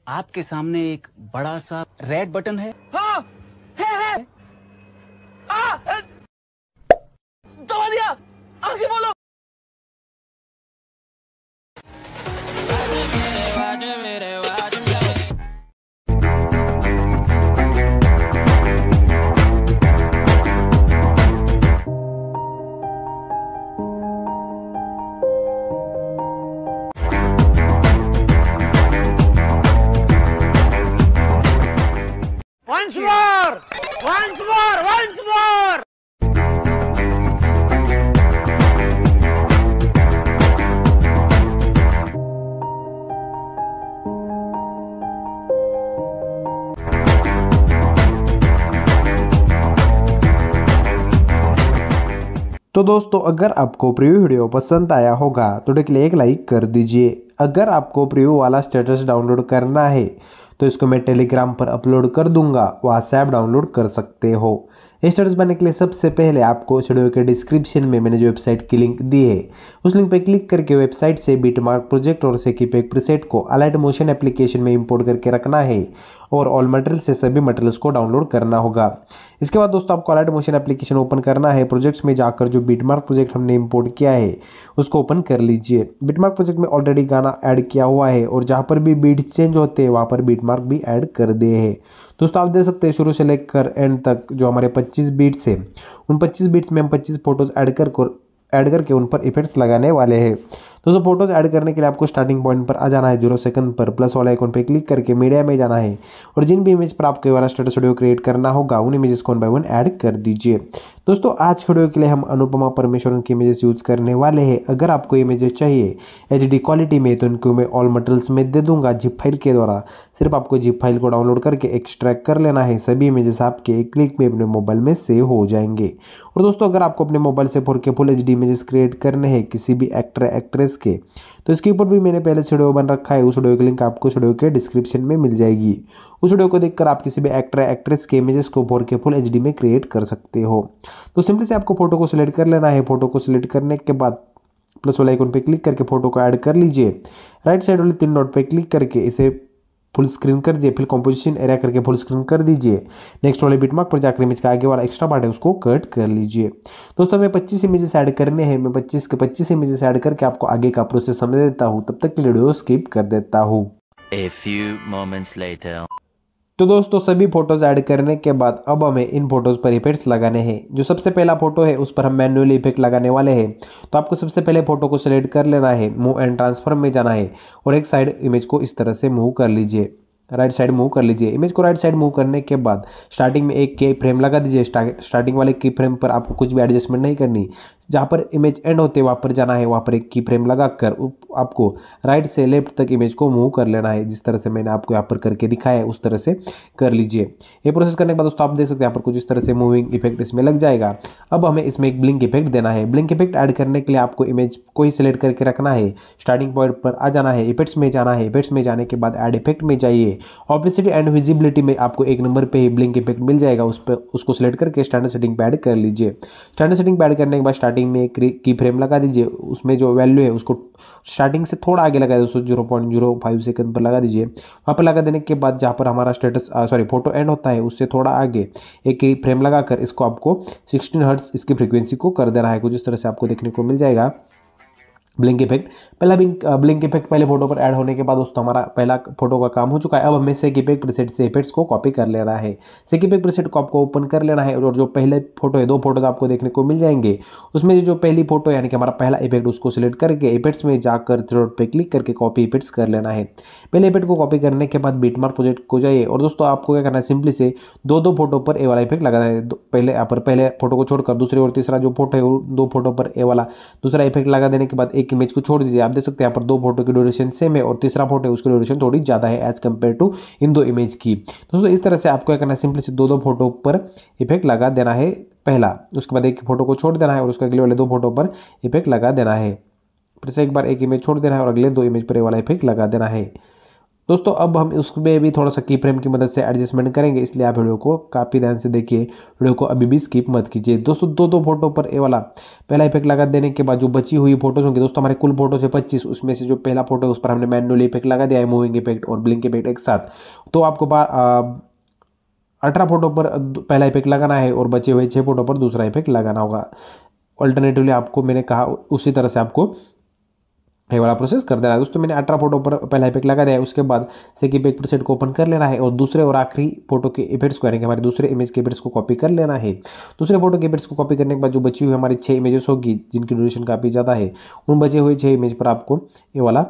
आपके सामने एक बड़ा सा रेड बटन है। हाँ है दबा दिया। आगे बोलो। Once more! Once more! Once more! तो दोस्तों, अगर आपको प्रीव्यू वीडियो पसंद आया होगा तो एक लाइक कर दीजिए। अगर आपको प्रीव्यू वाला स्टेटस डाउनलोड करना है तो इसको मैं टेलीग्राम पर अपलोड कर दूंगा, वहाँ से आप डाउनलोड कर सकते हो। स्टेटस बनाने के लिए सबसे पहले आपको इस वीडियो के डिस्क्रिप्शन में मैंने जो वेबसाइट की लिंक दी है उस लिंक पर क्लिक करके वेबसाइट से बिटमार्क प्रोजेक्ट और सेकीपैक प्रीसेट को अलाइट मोशन एप्लीकेशन में इंपोर्ट करके रखना है और ऑल मटेरियल से सभी मटेरियल्स को डाउनलोड करना होगा। इसके बाद दोस्तों, आपको अलाइट मोशन एप्लीकेशन ओपन करना है। प्रोजेक्ट्स में जाकर जो बिटमार्क प्रोजेक्ट हमने इंपोर्ट किया है उसको ओपन कर लीजिए। बिटमार्क प्रोजेक्ट में ऑलरेडी गाना ऐड किया हुआ है और जहाँ पर भी बीट्स चेंज होते हैं वहाँ पर बिटमार्क भी ऐड कर दिए हैं। दोस्तों, आप देख सकते हैं शुरू से लेकर एंड तक जो हमारे 25 बीट्स है उन 25 बीट्स में हम 25 फोटोज ऐड करके उन पर इफेक्ट्स लगाने वाले हैं। दोस्तों, फोटोज ऐड करने के लिए आपको स्टार्टिंग पॉइंट पर आ जाना है, 0 सेकंड पर प्लस वाला आइकन पे क्लिक करके मीडिया में जाना है और जिन भी इमेज पर आपको वाला स्टेटस वीडियो क्रिएट करना होगा उन इमेजेस को 1 बाय 1 ऐड कर दीजिए। दोस्तों, आज के वीडियो के लिए हम अनुपमा परमेश्वरन की इमेजेस यूज करने वाले हैं। अगर आपको इमेजेस चाहिए HD क्वालिटी में तो इनको मैं ऑल मटेरियल्स में दे दूंगा जिप फाइल के द्वारा। सिर्फ आपको जिप फाइल को डाउनलोड करके एक्सट्रैक्ट कर लेना है। सभी इमेजेस आपके एक क्लिक में अपने मोबाइल में सेव हो जाएंगे। और दोस्तों, अगर आपको अपने मोबाइल से 4K full HD images create करने हैं किसी भी एक्टर एक्ट्रेस के तो इसके ऊपर भी मैंने पहले से वीडियो बन रखा है। उस वीडियो की लिंक आपको इस वीडियो के डिस्क्रिप्शन में मिल जाएगी। उस वीडियो को देखकर आप किसी भी एक्टर एक्ट्रेस के इमेजेस को 4K फुल HD में क्रिएट कर सकते हो। तो सिंपली से आपको फोटो को सिलेक्ट कर लेना है। फोटो को सिलेक्ट करने के बाद प्लस वाला आइकन पे क्लिक करके फोटो को ऐड कर लीजिए। राइट साइड वाले 3 डॉट पे क्लिक करके इसे फुल स्क्रीन कर दीजिए। फिर कंपोजिशन एरिया करके फुल स्क्रीन कर दीजिए। नेक्स्ट वाले बिटमार्क पर जाकर इमेज का आगे वाला एक्स्ट्रा पार्ट है उसको कट कर लीजिए। दोस्तों, हमें 25 इमेजेस ऐड करने हैं। मैं 25 के 25 इमेजेस ऐड करके आपको आगे का प्रोसेस समझ देता हूँ, तब तक वीडियो स्किप कर देता हूँ। A few moments later. तो दोस्तों, सभी फोटोज ऐड करने के बाद अब हमें इन फोटोज पर इफेक्ट्स लगाने हैं। जो सबसे पहला फोटो है उस पर हम मैन्युअली इफेक्ट लगाने वाले हैं। तो आपको सबसे पहले फोटो को सिलेक्ट कर लेना है, मूव एंड ट्रांसफॉर्म में जाना है और एक साइड इमेज को इस तरह से मूव कर लीजिए। राइट साइड मूव कर लीजिए। इमेज को राइट साइड मूव करने के बाद स्टार्टिंग में एक की फ्रेम लगा दीजिए। स्टार्टिंग वाले की फ्रेम पर आपको कुछ भी एडजस्टमेंट नहीं करनी। जहाँ पर इमेज एंड होते वहाँ पर जाना है, वहाँ पर एक की फ्रेम लगा कर आपको राइट से लेफ्ट तक इमेज को मूव कर लेना है। जिस तरह से मैंने आपको यहाँ पर करके दिखाया है उस तरह से कर लीजिए। ये प्रोसेस करने के बाद दोस्तों, आप देख सकते हैं यहाँ पर कुछ इस तरह से मूविंग इफेक्ट इसमें लग जाएगा। अब हमें इसमें एक ब्लिंक इफेक्ट देना है। ब्लिंक इफेक्ट ऐड करने के लिए आपको इमेज को ही सिलेक्ट करके रखना है। स्टार्टिंग पॉइंट पर आ जाना है, इफेक्ट्स में जाना है। इफेक्ट्स में जाने के बाद ऐड इफेक्ट में जाइए। ऑपेसिटी एंड विजिबिलिटी में आपको एक नंबर पे ही ब्लिंक इफेक्ट मिल जाएगा। उस पर उसको सिलेक्ट करके स्टैंडर्ड सेटिंग पे ऐड कर लीजिए। स्टैंडर्ड सेटिंग पे ऐड करने के बाद स्टार्टिंग में एक की फ्रेम लगा दीजिए। उसमें जो वैल्यू है उसको स्टार्टिंग से थोड़ा आगे लगा दीजिए, 0.05 सेकंड पर लगा दीजिए। वहाँ पर लगा देने के बाद जहाँ पर हमारा फोटो एंड होता है उससे थोड़ा आगे एक की फ्रेम लगाकर इसको आपको 16 हर्ट्ज इसकी फ्रीक्वेंसी को कर देना है। कुछ इस तरह से आपको देखने को मिल जाएगा ब्लिंक इफेक्ट। पहला ब्लिंक इफेक्ट पहले फोटो पर ऐड होने के बाद दोस्तों हमारा पहला फोटो का काम हो चुका है। अब हमें सेकीपैक प्रीसेट से इफेक्ट्स को कॉपी कर लेना है। सेकीपैक प्रीसेट को आपको ओपन कर लेना है और जो पहले फोटो है, 2 फोटोज आपको देखने को मिल जाएंगे। उसमें जो पहली फोटो यानी कि हमारा पहला इफेक्ट उसको सिलेक्ट करके इफेक्ट्स में जाकर 3 डॉट पे क्लिक करके कॉपी इफेक्ट्स कर लेना है। पहले इफेक्ट को कॉपी करने के बाद बिटमार्क प्रोजेक्ट को जाइए और दोस्तों आपको क्या करना है, सिंपली से 2 फोटो पर ए वाला इफेक्ट लगाना है। पहले यहाँ पर पहले फोटो को छोड़कर दूसरे और तीसरा जो फोटो है 2 फोटो पर ए वाला दूसरा इफेक्ट लगा देने के बाद एक इमेज को छोड़ दीजिए। आप देख सकते हैं यहाँ पर 2 फोटो की ड्यूरेशन सेम है और तीसरा फोटो है उसकी ड्यूरेशन थोड़ी ज़्यादा है एज कम्पेयर टू इन 2 इमेज की। दोस्तों, इस तरह से आपको क्या करना है, सिंपली से 2 फोटो पर इफेक्ट लगा देना है पहला। उसके बाद एक फोटो को छोड़ देना है और उसके अगले वाले 2 फोटो पर इफेक्ट लगा देना है। फिर से एक बार एक इमेज छोड़ देना है और अगले 2 इमेज पर ये वाला इफेक्ट लगा देना है। दोस्तों अब हम उसमें भी थोड़ा सा की फ्रेम की मदद से एडजस्टमेंट करेंगे, इसलिए आप वीडियो को काफ़ी ध्यान से देखिए, वीडियो को अभी भी स्किप मत कीजिए। दोस्तों दो फोटो पर ये वाला पहला इफेक्ट लगा देने के बाद जो बची हुई फोटोज होंगी, दोस्तों हमारे कुल फोटोज है 25, उसमें से जो पहला फोटो है उस पर हमने मैनुअली इफेक्ट लगा दिया है, मूविंग इफेक्ट और ब्लिंक इफेक्ट एक साथ। तो आपको 18 फोटो पर पहला इफेक्ट लगाना है और बचे हुए 6 फोटो पर दूसरा इफेक्ट लगाना होगा। अल्टरनेटिवली आपको मैंने कहा उसी तरह से आपको ये वाला प्रोसेस कर देना है। दोस्तों मैंने 18 फोटो पर पहला इफेक्ट लगा दिया है, उसके बाद सेकंड इफेक्ट प्रीसेट को ओपन कर लेना है और दूसरे और आखिरी फोटो के इफेक्ट्स को, यानी कि हमारे दूसरे इमेज के इफेक्ट्स को कॉपी कर लेना है। दूसरे फोटो के इफेक्ट्स को कॉपी करने के बाद जो बची हुई हमारी 6 इमेजेस होगी जिनकी ड्यूरेशन काफ़ी ज़्यादा है, उन बचे हुए 6 इमेज पर आपको ये वाला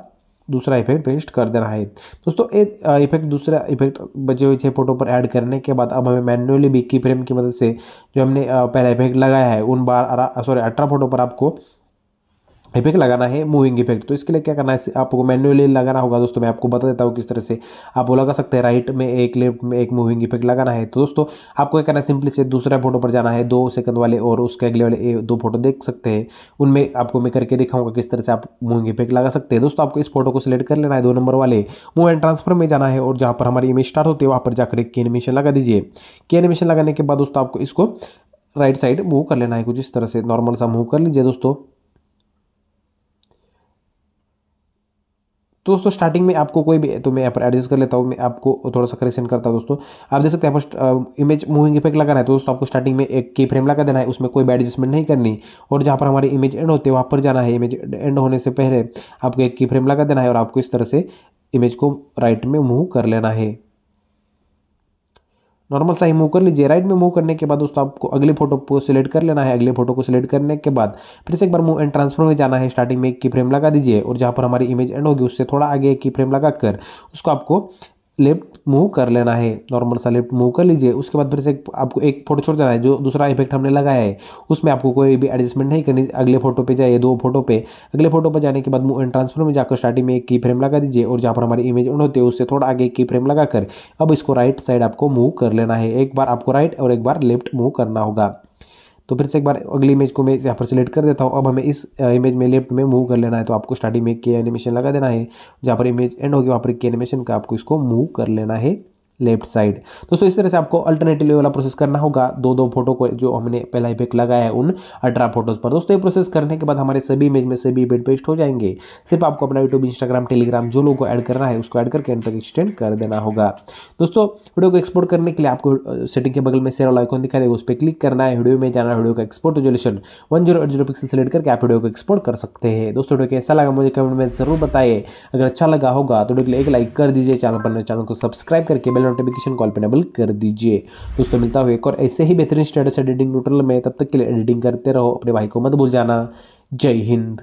दूसरा इफेक्ट पेस्ट कर देना है। दोस्तों इफेक्ट दूसरा इफेक्ट बचे हुए 6 फोटो पर ऐड करने के बाद अब हमें मैन्युअली भी की फ्रेम की मदद से जो हमने पहला इफेक्ट लगाया है उन 18 फोटो पर आपको इफेक्ट लगाना है, मूविंग इफेक्ट। तो इसके लिए क्या करना है, आपको मैन्युअली लगाना होगा। दोस्तों मैं आपको बता देता हूँ किस तरह से आप वो लगा सकते हैं। राइट में एक, लेफ्ट में एक मूविंग इफेक्ट लगाना है। तो दोस्तों आपको क्या करना है, सिंपली से दूसरा फोटो पर जाना है, 2 सेकंड वाले और उसके अगले वाले 2 फोटो देख सकते हैं, उनमें आपको मैं करके दिखाऊंगा किस तरह से आप मूविंग इफेक्ट लगा सकते हैं। दोस्तों आपको इस फोटो को सिलेक्ट कर लेना है, 2 नंबर वाले मूव एंड ट्रांसफर में जाना है और जहाँ पर हमारी इमेज स्टार्ट होती है वहाँ पर जाकर एक की एनिमेशन लगा दीजिए। की एनिमेशन लगाने के बाद दोस्तों आपको इसको राइट साइड मूव कर लेना है, कुछ इस तरह से नॉर्मल सा मूव कर लीजिए। दोस्तों स्टार्टिंग में आपको कोई भी, तो मैं यहाँ पर एडजस्ट कर लेता हूँ, मैं आपको थोड़ा सा करेक्शन करता हूँ। दोस्तों आप देख सकते हैं यहाँ पर इमेज मूविंग इफेक्ट लगाना है, तो दोस्तों आपको स्टार्टिंग में एक की फ्रेम लगा देना है, उसमें कोई भी एडजस्टमेंट नहीं करनी और जहाँ पर हमारी इमेज एंड होती है वहाँ पर जाना है। इमेज एंड होने से पहले आपको एक की फ्रेम लगा देना है और आपको इस तरह से इमेज को राइट में मूव कर लेना है। नॉर्मल सा ही मूव कर लीजिए। राइट में मूव करने के बाद दोस्तों आपको अगली फोटो को सिलेक्ट कर लेना है। अगले फोटो को सिलेक्ट करने के बाद फिर से एक बार मूव एंड ट्रांसफर में जाना है। स्टार्टिंग में एक की फ्रेम लगा दीजिए और जहाँ पर हमारी इमेज एंड होगी उससे थोड़ा आगे एक की फ्रेम लगाकर उसको आपको लेफ्ट मूव कर लेना है। नॉर्मल सा लेफ्ट मूव कर लीजिए। उसके बाद फिर से आपको एक फोटो छोड़ देना है, जो दूसरा इफेक्ट हमने लगाया है उसमें आपको कोई भी एडजस्टमेंट नहीं करनी। अगले फोटो पे जाइए, 2 फोटो पे, अगले फोटो पर जाने के बाद मूव एंड ट्रांसफर में जाकर स्टार्टिंग में एक की फ्रेम लगा दीजिए और जहाँ पर हमारी इमेज ऑन होती है उससे थोड़ा आगे एक की फ्रेम लगाकर अब इसको राइट साइड आपको मूव कर लेना है। एक बार आपको राइट और एक बार लेफ्ट मूव करना होगा। तो फिर से एक बार अगली इमेज को मैं यहाँ पर सिलेक्ट कर देता हूँ। अब हमें इस इमेज में लेफ्ट में मूव कर लेना है, तो आपको स्टार्टिंग में एक की एनिमेशन लगा देना है, जहाँ पर इमेज एंड होगी वहाँ पर एक की एनिमेशन का आपको इसको मूव कर लेना है लेफ्ट साइड। दोस्तों इस तरह से आपको अल्टरनेटिव वाला प्रोसेस करना होगा 2 फोटो को जो हमने पहला इफेक्ट लगाया है उन 18 फोटोज पर। दोस्तों ये प्रोसेस करने के बाद हमारे सभी इमेज में सभी इफेक्ट पेस्ट हो जाएंगे। सिर्फ आपको अपना यूट्यूब, इंस्टाग्राम, टेलीग्राम जो लोगो ऐड करना है उसको ऐड करके एंड तक एक्सटेंड कर देना होगा। दोस्तों वीडियो को एक्सपोर्ट करने के लिए आपको सेटिंग के बगल में शेयर वाला आइकॉन दिखा देगा, उस पर क्लिक करना है, वीडियो में जाना है, वीडियो का एक्सपोर्ट रेजोल्यूशन 1080 पिक्सल सेलेक्ट करके आप वीडियो को एक्सपोर्ट कर सकते हैं। दोस्तों वीडियो कैसा लगा मुझे कमेंट में जरूर बताइए। अगर अच्छा लगा होगा तो वीडियो के लिए एक लाइक कर दीजिए, चैनल को सब्सक्राइब करके बेल नोटिफिकेशन कॉल पर कर दीजिए। दोस्तों मिलता हूं एक और ऐसे ही बेहतरीन स्टेटस एडिटिंग ट्यूटोरियल में, तब तक के लिए एडिटिंग करते रहो, अपने भाई को मत भूल जाना। जय हिंद।